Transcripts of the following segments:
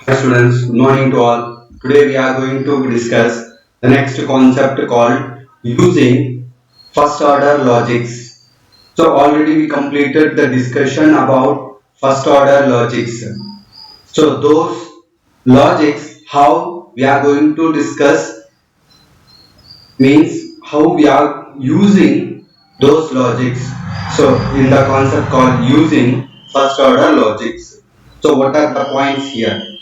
Hi students, good morning to all. Today we are going to discuss the next concept called using first order logics. So already we completed the discussion about first order logics. So those logics, how we are going to discuss means how we are using those logics. So in the concept called using first order logics. So what are the points here?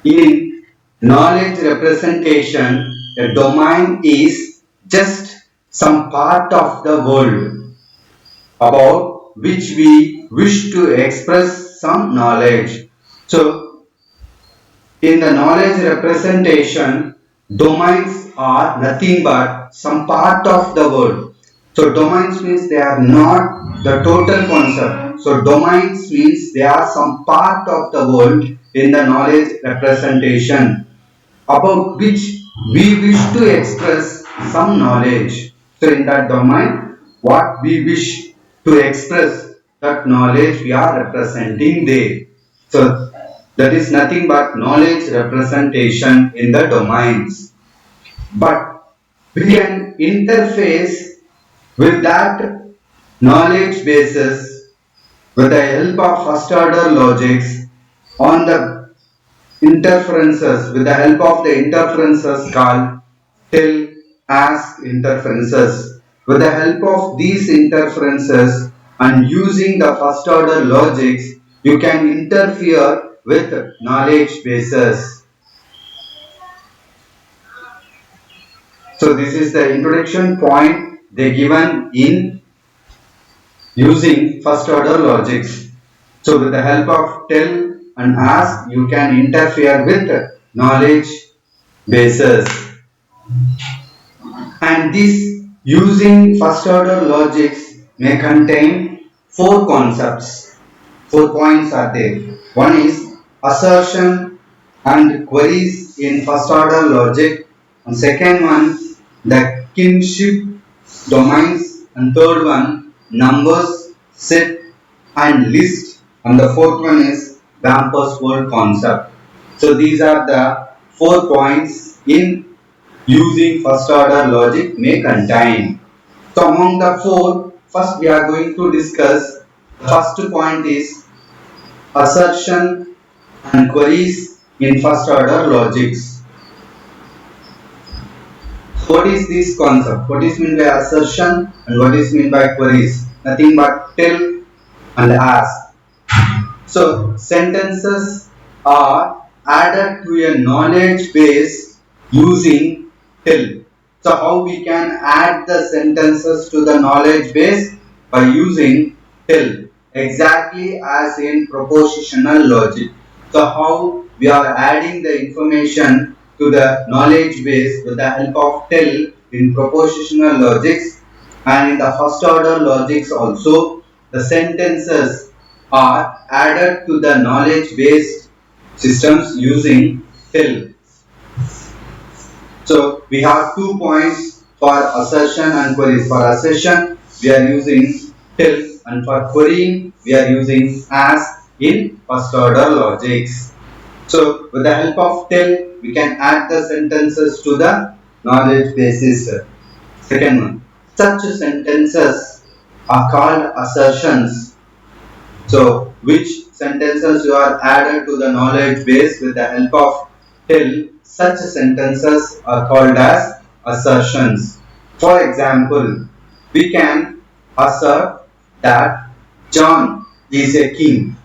In knowledge representation, a domain is just some part of the world about which we wish to express some knowledge. So, in the knowledge representation, domains are nothing but some part of the world. So, domains means they are not the total concept. So, domains means they are some part of the world in the knowledge representation about which we wish to express some knowledge. So in that domain, what we wish to express, that knowledge we are representing there. So that is nothing but knowledge representation in the domains. But we can interface with that knowledge basis with the help of first order logics on the interferences with the help of the interferences called tell ask interferences. With the help of these interferences and using the first order logics, you can interfere with knowledge bases. So this is the introduction point they given in using first order logics. So with the help of tell and ask, you can interfere with knowledge bases. And this using first order logics may contain four concepts. 4 points are there. One is assertion and queries in first order logic. And second one, the kinship domains. And third one, numbers, set and list. And the fourth one is Bamper's word concept. So these are the 4 points in using first order logic may contain. So among the four, first we are going to discuss. First point is assertion and queries in first order logics. So what is this concept? What is meant by assertion and what is meant by queries? Nothing but tell and ask. So sentences are added to a knowledge base using tell. So how we can add the sentences to the knowledge base? By using tell, exactly as in propositional logic. So how we are adding the information to the knowledge base with the help of tell in propositional logics, and in the first order logics also the sentences are added to the knowledge based systems using tell. So we have 2 points for assertion and queries. For assertion, we are using tell, and for querying, we are using ask in first order logics. So with the help of tell, we can add the sentences to the knowledge basis. Second one, such sentences are called assertions. So which sentences you are added to the knowledge base with the help of tell, such sentences are called as assertions. For example, we can assert that John is a king,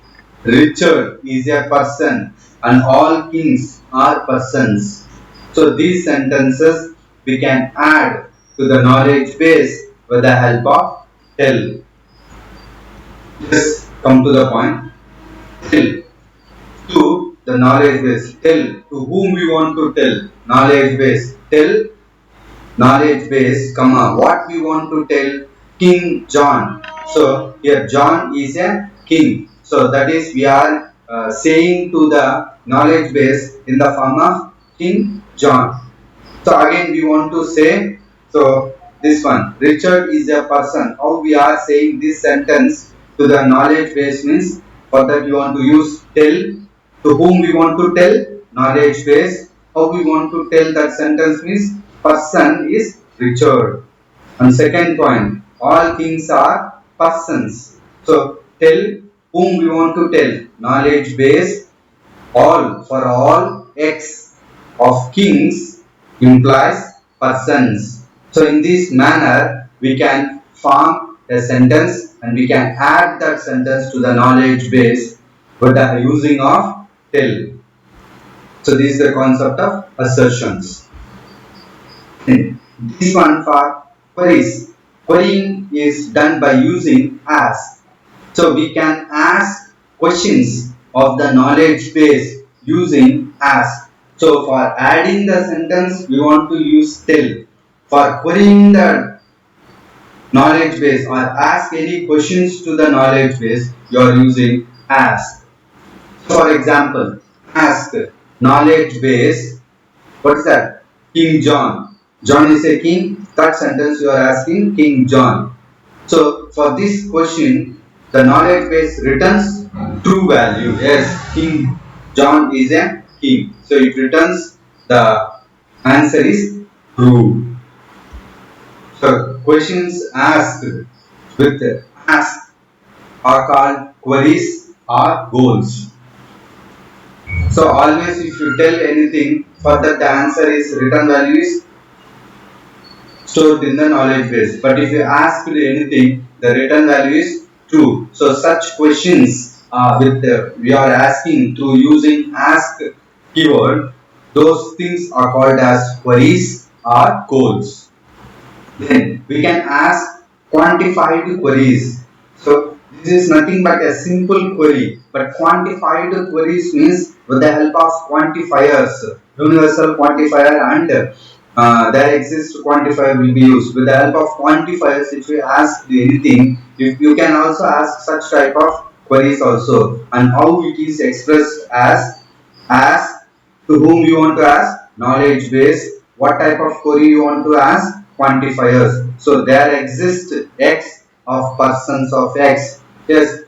Richard is a person, and all kings are persons. So these sentences we can add to the knowledge base with the help of tell. Just come to the point. Tell to the knowledge base. Tell to whom we want to tell. Knowledge base. Tell knowledge base, comma, what we want to tell King John. So here John is a king. So that is we are saying to the knowledge base in the form of King John. So again we want to say, so this one, Richard is a person. How we are saying this sentence to the knowledge base means, for that you want to use tell To whom we want to tell? Knowledge base. How we want to tell that sentence means person is Richard. And second point, all kings are persons. So tell whom we want to tell. Knowledge base. All for all x of kings implies persons. So in this manner we can form a sentence and we can add that sentence to the knowledge base with the using of tell. So this is the concept of assertions. This one for queries. Querying is done by using ask. So we can ask questions of the knowledge base using ask. So for adding the sentence, we want to use tell. For querying the knowledge base or ask any questions to the knowledge base, you are using ask. For example, ask knowledge base. What is that? King John. John is a king. That sentence you are asking King John. So for this question, the knowledge base returns true value. Yes, King John is a king. So it returns the answer is true. So questions asked with ask are called queries or goals. So always if you tell anything, for that the answer is return value is stored in the knowledge base. But if you ask anything, the return value is true. So such questions we are asking through using ask keyword, those things are called as queries or goals. Then we can ask quantified queries. So this is nothing but a simple query, but quantified queries means with the help of quantifiers, universal quantifier and there exists quantifier will be used. With the help of quantifiers, if you ask anything, if you can also ask such type of queries also, and how it is expressed as to whom you want to ask knowledge base, what type of query you want to ask quantifiers. So there exists x of persons of x. Yes,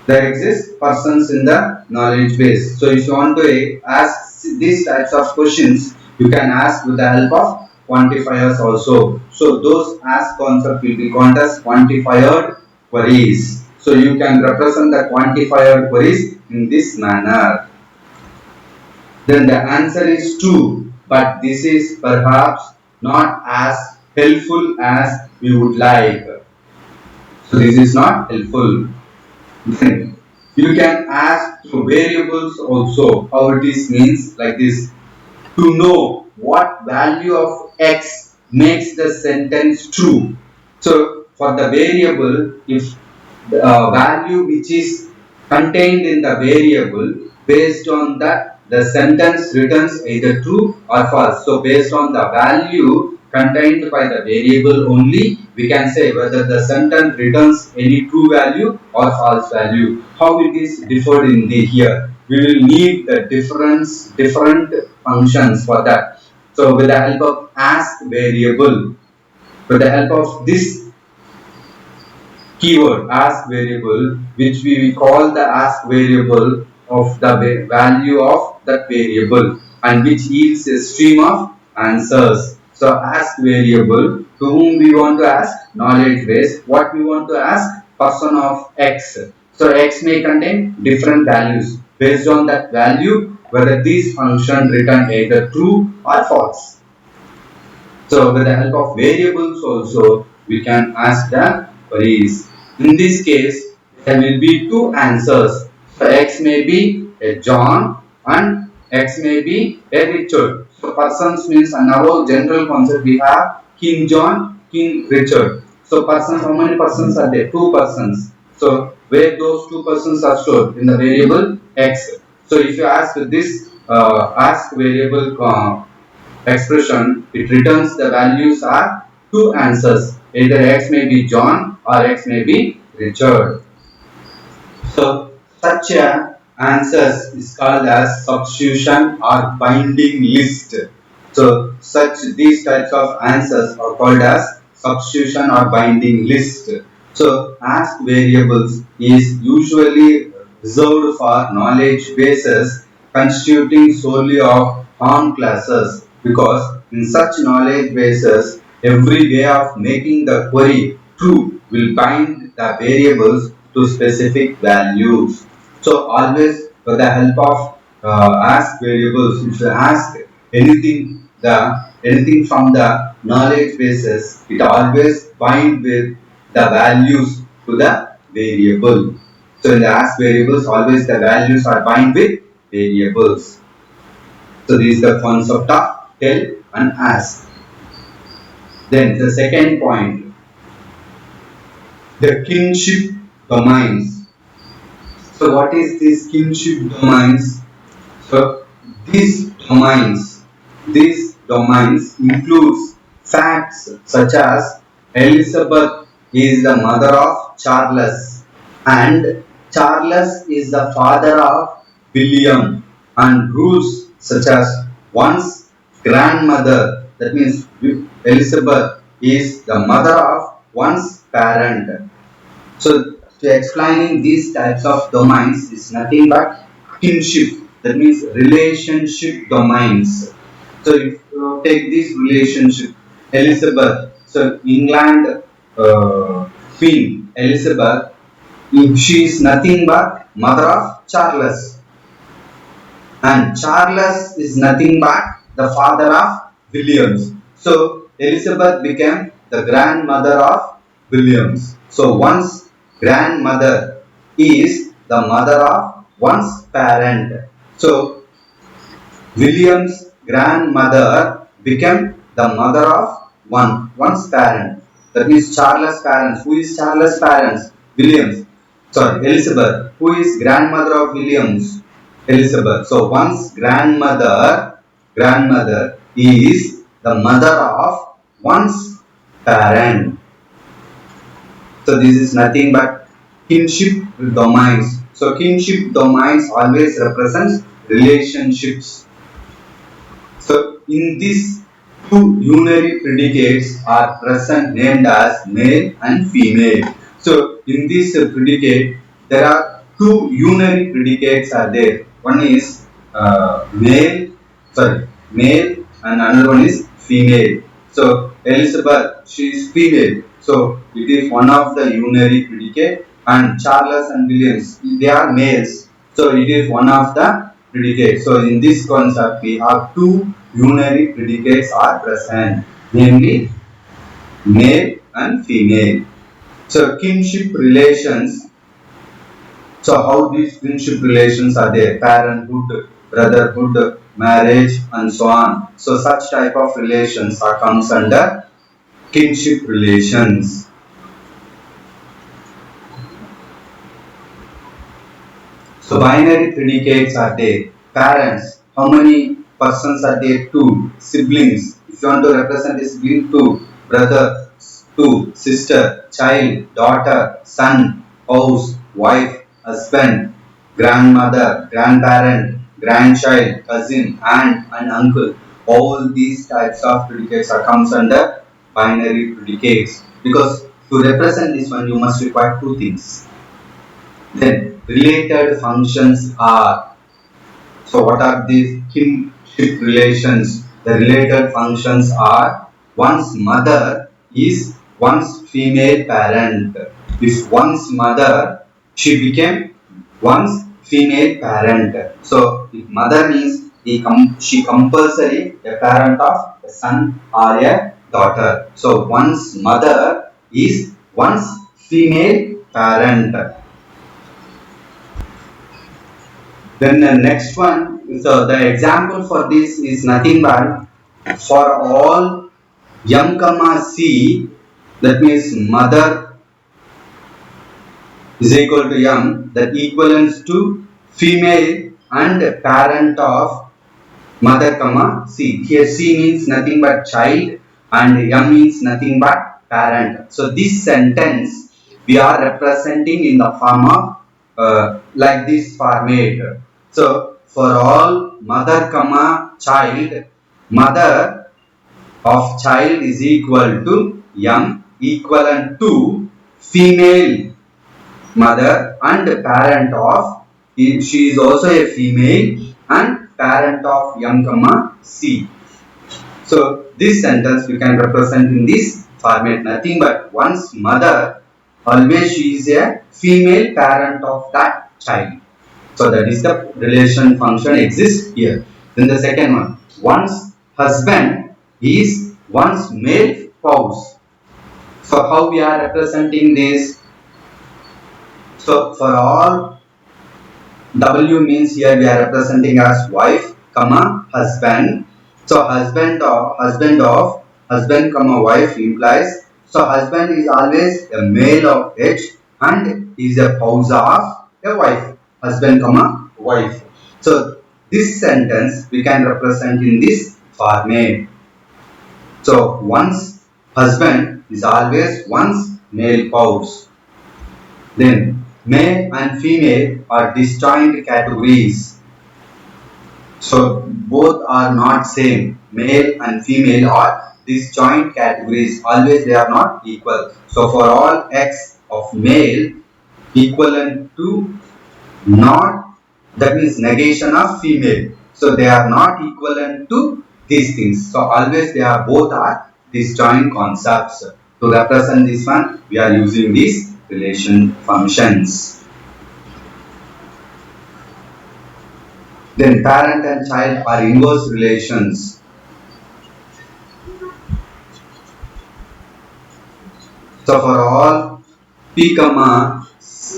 there exist persons in the knowledge base. So if you want to ask these types of questions, you can ask with the help of quantifiers also. So those ask concept will be called as quantified queries. So you can represent the quantified queries in this manner. Then the answer is true, but this is perhaps not as helpful as we would like. So this is not helpful. Then you can ask through variables also. How it is means like this: to know what value of x makes the sentence true. So for the variable, if the value which is contained in the variable, based on that the sentence returns either true or false. So based on the value contained by the variable only, we can say whether the sentence returns any true value or false value. How it is differed in the here? We will need the different functions for that. So with the help of ask variable, with the help of this keyword ask variable, which we call the ask variable of the value of that variable, and which yields a stream of answers. So ask variable, to whom we want to ask knowledge base, what we want to ask person of x. So x may contain different values. Based on that value, whether these function return either true or false. So with the help of variables also, we can ask the queries. In this case, there will be two answers. So x may be a John and x may be a Richard. So persons means in our general concept we have King John, King Richard. So persons, how many persons are there? Two persons. So where those two persons are stored in the variable x. So if you ask this ask variable expression, it returns the values are two answers. Either x may be John or x may be Richard. So such a answers is called as substitution or binding list. So these types of answers are called as substitution or binding list. So ask variables is usually reserved for knowledge bases constituting solely of on classes, because in such knowledge bases every way of making the query true will bind the variables to specific values. So always with the help of ask variables, if you ask anything from the knowledge bases, it always bind with the values to the variable. So in the ask variables, always the values are bind with variables. So this is the concept of tell and ask. Then the second point, the kinship domains. So what is this kinship domains? So these domains includes facts such as Elizabeth is the mother of Charles and Charles is the father of William, and rules such as one's grandmother, that means Elizabeth is the mother of one's parent. So to explaining these types of domains is nothing but kinship, that means relationship domains. So if you take this relationship, Elizabeth, so England Queen Elizabeth, she is nothing but mother of Charles, and Charles is nothing but the father of Williams. So Elizabeth became the grandmother of Williams. So one's grandmother is the mother of one's parent. So William's grandmother became the mother of one's parent. That means Charles' parents. Who is Charles' parents? Williams. Sorry, Elizabeth. Who is grandmother of Williams? Elizabeth. So one's grandmother is the mother of one's parent. So this is nothing but kinship domains. So kinship domains always represents relationships. So in this, two unary predicates are present named as male and female. So in this predicate there are two unary predicates are there. One is male and another one is female. So Elizabeth, she is female. So it is one of the unary predicate, and Charles and Williams, they are males. So it is one of the predicate. So in this concept we have two unary predicates are present, namely male and female. So kinship relations. So how these kinship relations are there? Parenthood, brotherhood, marriage, and so on. So such type of relations are comes under kinship relations. So binary predicates are there. Parents, how many persons are there? Two. Siblings, if you want to represent a sibling, two. Brother, two. Sister, child, daughter, son, house, wife, husband, grandmother, grandparent, grandchild, cousin, aunt, and uncle. All these types of predicates are comes under binary predicates, because to represent this one you must require two things. Then related functions are. So what are these kinship relations? The related functions are one's mother is one's female parent. If one's mother, she became one's female parent. So if mother means she compulsory a parent of a son or a daughter. So one's mother is one's female parent. Then the next one, so the example for this is nothing but for all m, c, that means mother is equal to m, that equivalents to female and parent of mother, c. Here c means nothing but child and m means nothing but parent. So this sentence we are representing in the form of like this format. So for all mother, child, mother of child is equal to m, equivalent to female mother and parent of she is also a female and parent of M, comma C. So this sentence we can represent in this format, nothing but one's mother, always she is a female parent of that child. So that is the relation function exists here. Then the second one, one's husband is one's male spouse. So how we are representing this? So for all W means here we are representing as wife, comma husband. So husband comma wife implies, so husband is always a male of H and is a spouse of a wife. Husband comma wife. So this sentence we can represent in this format. So one's husband is always one's male spouse. Then male and female are disjoint categories. So both are not same. Male and female are disjoint categories. Always they are not equal. So for all x of male equivalent to not, that means negation of female. So they are not equivalent to these things. So always they are both are disjoint concepts. To represent this one, we are using these relation functions. Then parent and child are inverse relations. So for all P comma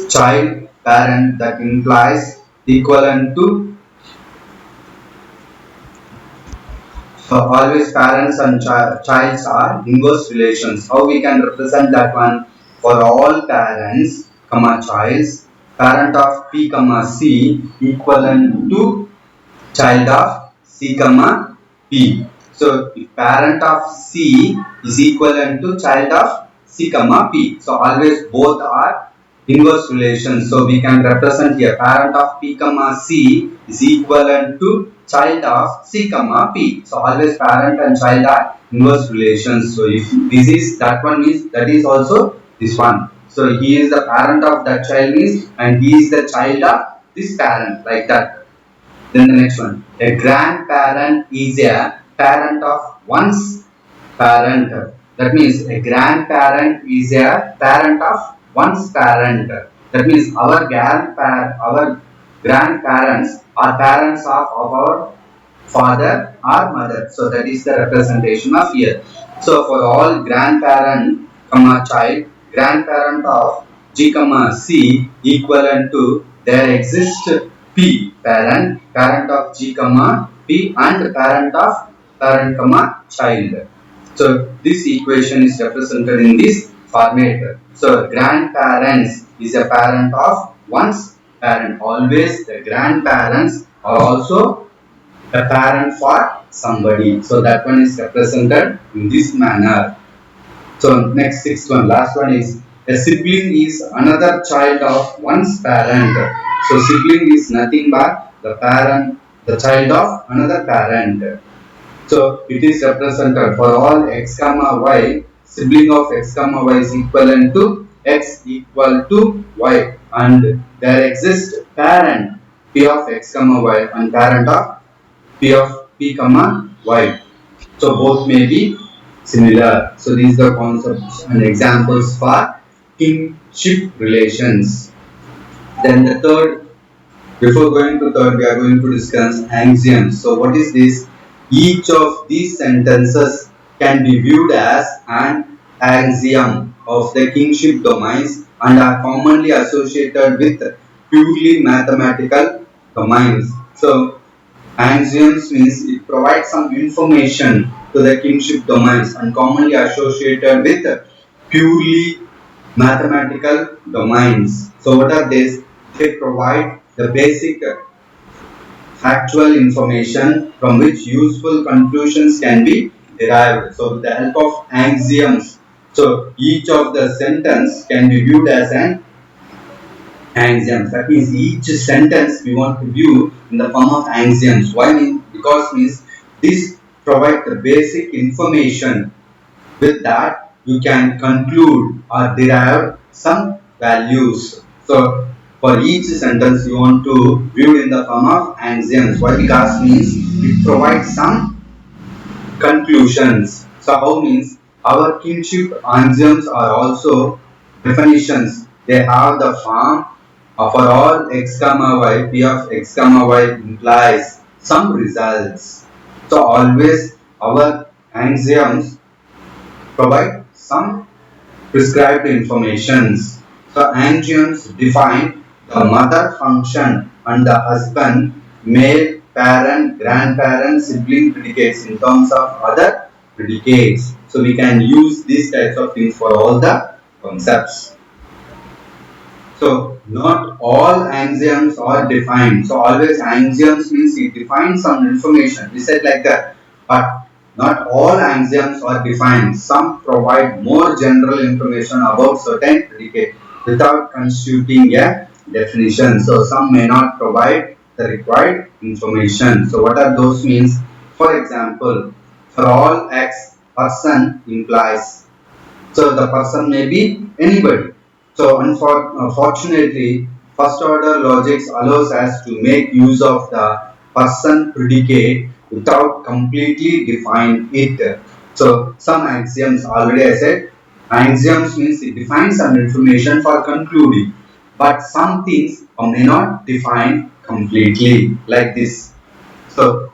child parent, that implies equivalent to, so always parents and childs are inverse relations. How we can represent that one? For all parents comma childs, parent of P comma C equivalent to child of C comma P. So if parent of C is equivalent to child of C comma P. So always both are inverse relations. So we can represent here parent of P comma C is equivalent to child of C comma P. So always parent and child are inverse relations. So if this is that one means that is also this one. So he is the parent of that child means, and he is the child of this parent, like that. Then the next one, a grandparent is a parent of one's parent. That means a grandparent is a parent of one's parent. That means our grandparents are parents of our father or mother. So that is the representation of here. So for all grandparent comma child, grandparent of G comma C equivalent to there exists P parent, parent of G comma P and parent of parent comma child. So this equation is represented in this format. So grandparents is a parent of one's parent. Always the grandparents are also a parent for somebody. So that one is represented in this manner. So next sixth one, last one is a sibling is another child of one's parent. So sibling is nothing but the parent, the child of another parent. So it is represented for all x comma y, sibling of x comma y is equivalent to x equal to y, and there exists parent p of x comma y and parent of p of p comma y. So both may be similar. So these are concepts and examples for kinship relations. Then the third, before going to third, we are going to discuss axioms. So what is this? Each of these sentences can be viewed as an axiom of the kinship domains and are commonly associated with purely mathematical domains. So axioms means it provides some information to the kinship domains and commonly associated with purely mathematical domains. So what are these? They provide the basic factual information from which useful conclusions can be derived. So with the help of axioms, so each of the sentence can be viewed as an axiom. That means each sentence we want to view in the form of axioms. Why? Because means this provides the basic information. With that you can conclude or derive some values. So For each sentence you want to view in the form of axioms. Why? Because means it provides some conclusions. So how means our kinship axioms are also definitions. They have the form of for all x comma y, p of x comma y implies some results. So always our axioms provide some prescribed informations. So axioms define the mother function and the husband, male, parent, grandparent, sibling predicates in terms of other predicates. So we can use these types of things for all the concepts. So not all axioms are defined. So always axioms means it defines some information. We said like that. But not all axioms are defined. Some provide more general information about certain predicate without constituting a definition. So some may not provide the required information. So what are those means? For example, for all x, person implies. So the person may be anybody. So unfortunately, first order logics allows us to make use of the person predicate without completely define it. So some axioms already I said, axioms means it defines some information for concluding, but some things may not define completely like this. So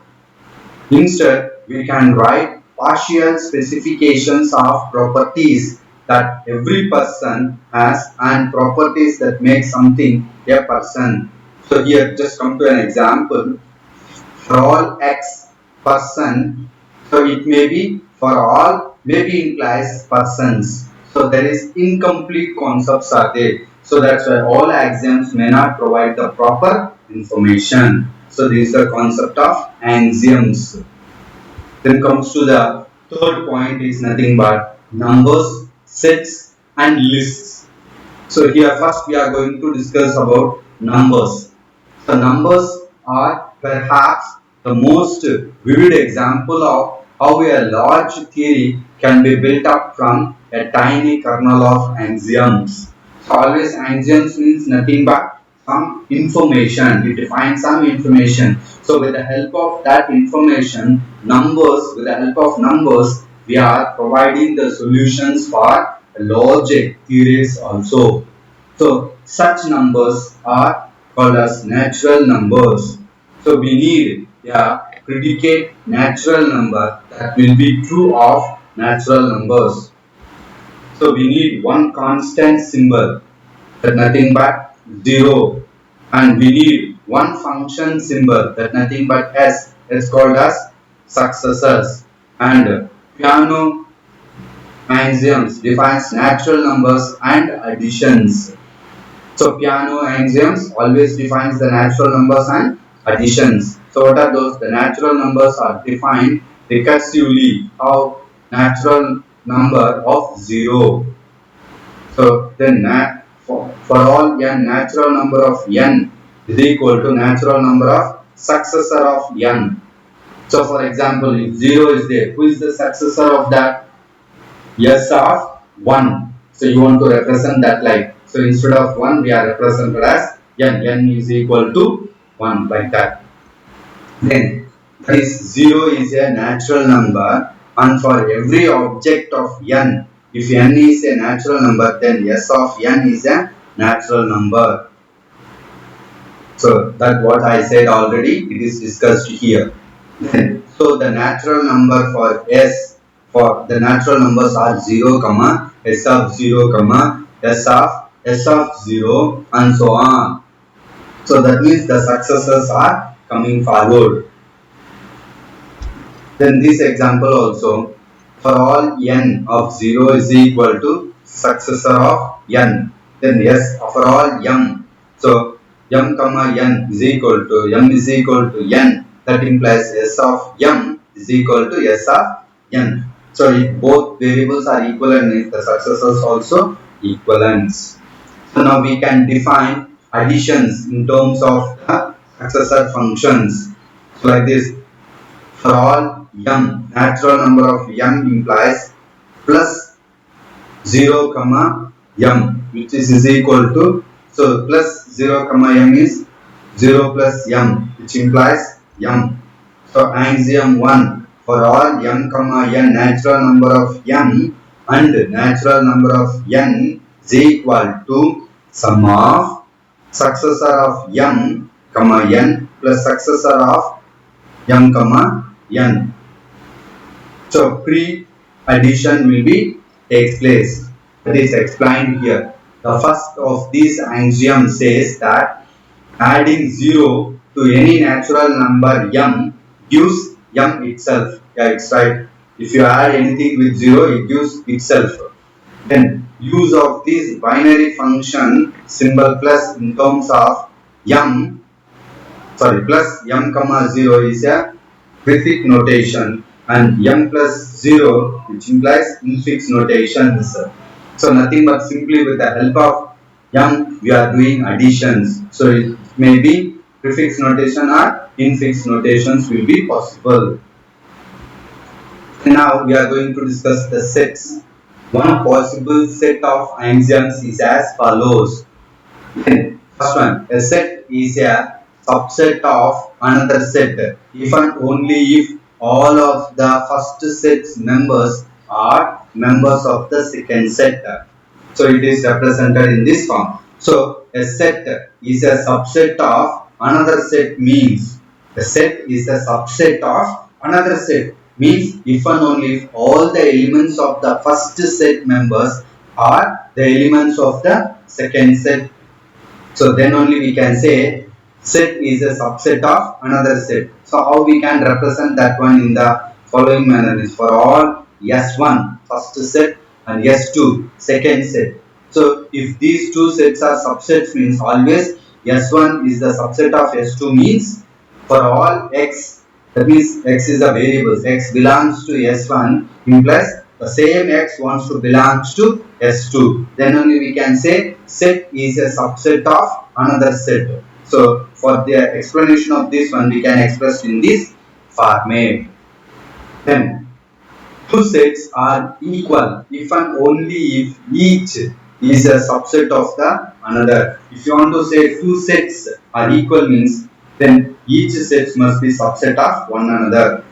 instead, we can write partial specifications of properties that every person has and properties that make something a person. So here just come to an example. For all x person, so it may be for all maybe implies persons. So there is incomplete concepts are there. So that's why all axioms may not provide the proper information. So this is the concept of axioms. Then comes to the third point is nothing but numbers, sets and lists. So here first we are going to discuss about numbers. So numbers are perhaps the most vivid example of how a large theory can be built up from a tiny kernel of axioms. So always axioms means nothing but some information. It defines some information. So with the help of that information, with the help of numbers, we are providing the solutions for logic theories also. So such numbers are called as natural numbers. So we need a predicate natural number that will be true of natural numbers. So we need one constant symbol that nothing but 0, and we need one function symbol that nothing but s. It's called as successors. And Peano axioms defines natural numbers and additions. So Peano axioms always defines the natural numbers and additions. So what are those? The natural numbers are defined recursively of natural number of 0. So then for all n, natural number of n is equal to natural number of successor of n. So for example, if 0 is there, who is the successor of that? S of 1. So you want to represent that like. So instead of 1, we are represented as n. N is equal to 1 like that. Then this 0 is a natural number, and for every object of n, if n is a natural number, then s of n is a natural number. So that what I said already, it is discussed here. Then, so the natural number for s, for the natural numbers are 0, s of 0, s of 0 and so on. So that means the successors are coming forward. Then this example also, for all n of 0 is equal to successor of n. Then yes, for all m. So m comma n is equal to n. That implies s of m is equal to s of n. So if both variables are equivalent, if the successors also equivalents. So now we can define additions in terms of the successor functions. So like this, for all m, natural number of m implies plus 0, m, which is equal to So plus 0 comma m is 0 plus m, which implies m. So axiom 1, for all m comma n, natural number of m and natural number of n is equal to sum of successor of m comma n plus successor of m comma n. So pre-addition will be takes place. That is explained here. The first of these axioms says that adding 0 to any natural number m gives m itself. Yeah, it's right. If you add anything with 0, it gives itself. Then use of this binary function symbol plus in terms of plus m comma 0 is a prefix notation, and m plus 0, which implies infix notations. So nothing but simply with the help of m we are doing additions. So it may be prefix notation or infix notations will be possible. Now we are going to discuss the sets. One possible set of axioms is as follows. First one, a set is a subset of another set if and only if all of the first set's members are members of the second set. So it is represented in this form. So a set is a subset of another set means a set is a subset of another set means if and only if all the elements of the first set members are the elements of the second set. So then only we can say set is a subset of another set. So how we can represent that one in the following manner is for all S1 first set and S2 second set. So if these two sets are subsets means always S1 is the subset of S2 means for all X, that means X is a variable, X belongs to S1 implies the same X wants to belongs to S2. Then only we can say set is a subset of another set. So for the explanation of this one we can express in this format. Then two sets are equal if and only if each is a subset of the another. If you want to say two sets are equal means then each set must be subset of one another.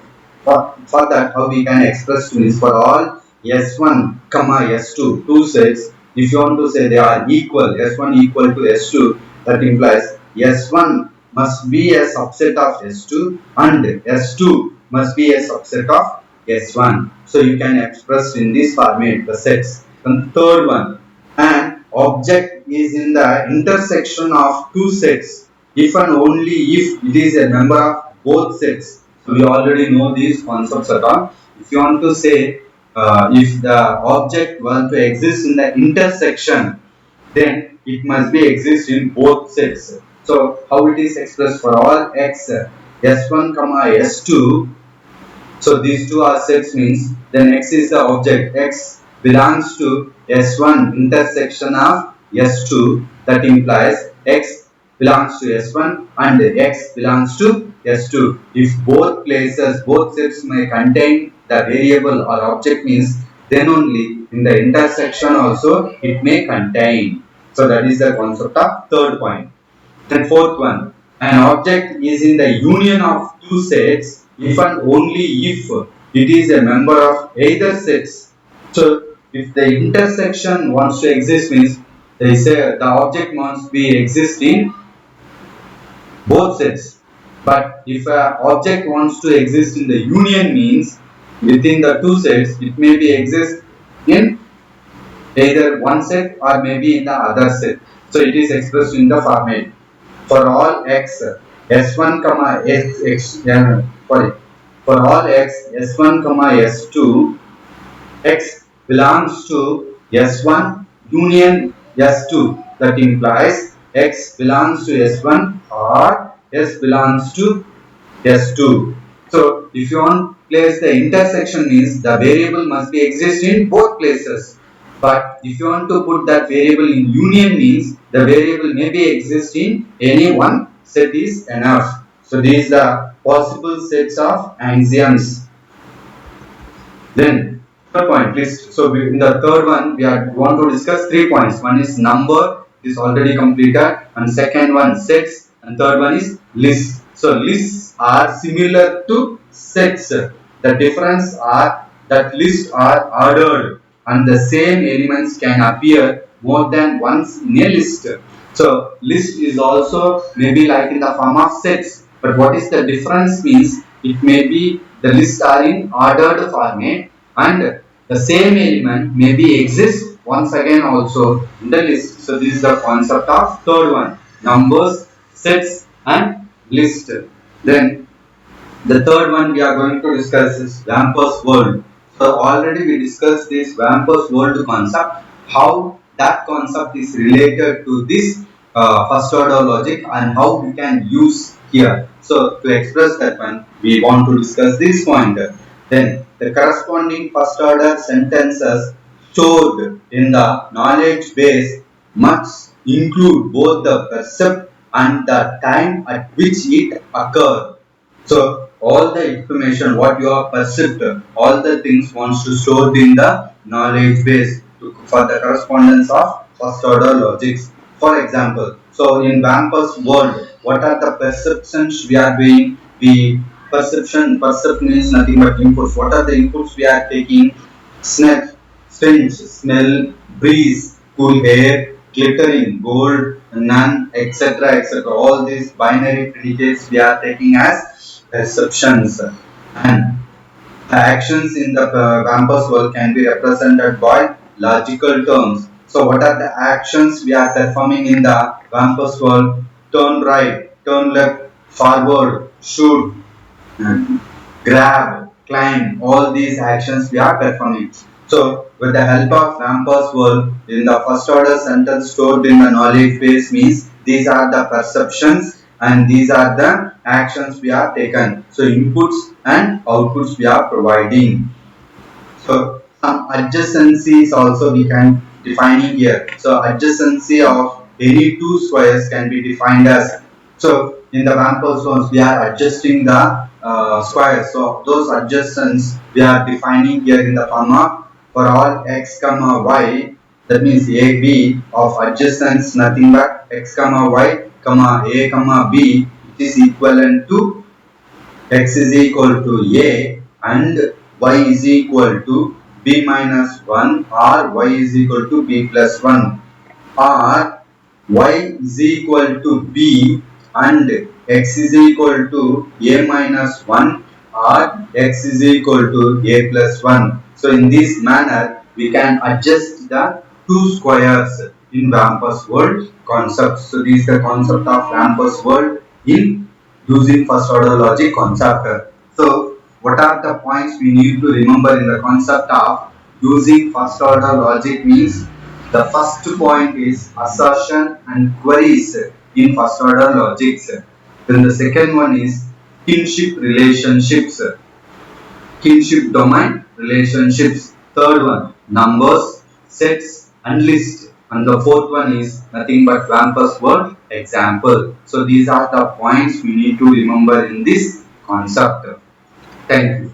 For that how we can express means for all S1 comma S2 two sets, if you want to say they are equal, S1 equal to S2, that implies S1 must be a subset of S2 and S2 must be a subset of S1. So you can express in this format the sets. And third one, an object is in the intersection of two sets if and only if it is a member of both sets. So we already know these concepts at all. If you want to say if the object wants to exist in the intersection, then it must be exist in both sets. So how it is expressed for all X S1 comma S2. So these two are sets means then X is the object, X belongs to S1 intersection of S2, that implies X belongs to S1 and X belongs to S2. If both places, both sets may contain the variable or object means then only in the intersection also it may contain. So that is the concept of third point. Then fourth one, an object is in the union of two sets if and only if it is a member of either sets. So if the intersection wants to exist means they say the object must be exist in both sets. But if an object wants to exist in the union means within the two sets it may be exist in either one set or maybe in the other set. So it is expressed in the format for all X S1 comma for all X S1 comma S2, X belongs to S1 union S2, that implies X belongs to S1 or S belongs to S2. So if you want to place the intersection means the variable must be exist in both places. But if you want to put that variable in union means the variable may be exist in any one set is enough. So these are possible sets of axioms. Then third point please. So in the third one we want to discuss 3 points. One is number, is already completed, and second one sets, and third one is lists. So lists are similar to sets. The difference are that lists are ordered and the same elements can appear more than once in a list. So list is also maybe like in the form of sets, but what is the difference means it may be the lists are in ordered format and the same element may be exist once again also in the list. So this is the concept of third one, numbers, sets and list. Then the third one we are going to discuss is Wampus world. So already we discussed this Wampus world concept, how that concept is related to this first order logic and how we can use here. So to express that one, we want to discuss this point. Then the corresponding first order sentences stored in the knowledge base must include both the percept and the time at which it occurred. So all the information what you have perceived, all the things wants to stored in the knowledge base for the correspondence of first order logics. For example, so in Wampus world, what are the perceptions we are doing? The percept means nothing but inputs. What are the inputs we are taking? Sniff, stench, smell, breeze, cool air, glittering, gold, none, etc. etc. All these binary predicates we are taking as perceptions, and the actions in the campus world can be represented by logical terms. So what are the actions we are performing in the campus world? Turn right, turn left, forward, shoot, grab, climb, all these actions we are performing. So with the help of campus world in the first order sentence stored in the knowledge base means these are the perceptions and these are the actions we are taken. So inputs and outputs we are providing. So some adjacencies also we can defining here. So adjacency of any two squares can be defined as, so in the Wampus zones we are adjusting the squares. So those adjacents we are defining here in the form of for all x comma y, that means a b of adjacents nothing but x comma y comma a comma b, which is equivalent to x is equal to a and y is equal to b minus 1 or y is equal to b plus 1, or y is equal to b and x is equal to a minus 1 or x is equal to a plus 1. So in this manner we can adjust the two squares in Wampus world concept. So this is the concept of Wampus world in using first order logic concept. So what are the points we need to remember in the concept of using first order logic means the first point is assertion and queries in first order logics. Then the second one is kinship relationships, kinship domain relationships. Third one, numbers, sets and lists. And the fourth one is nothing but Wampus word example. So these are the points we need to remember in this concept. Thank you.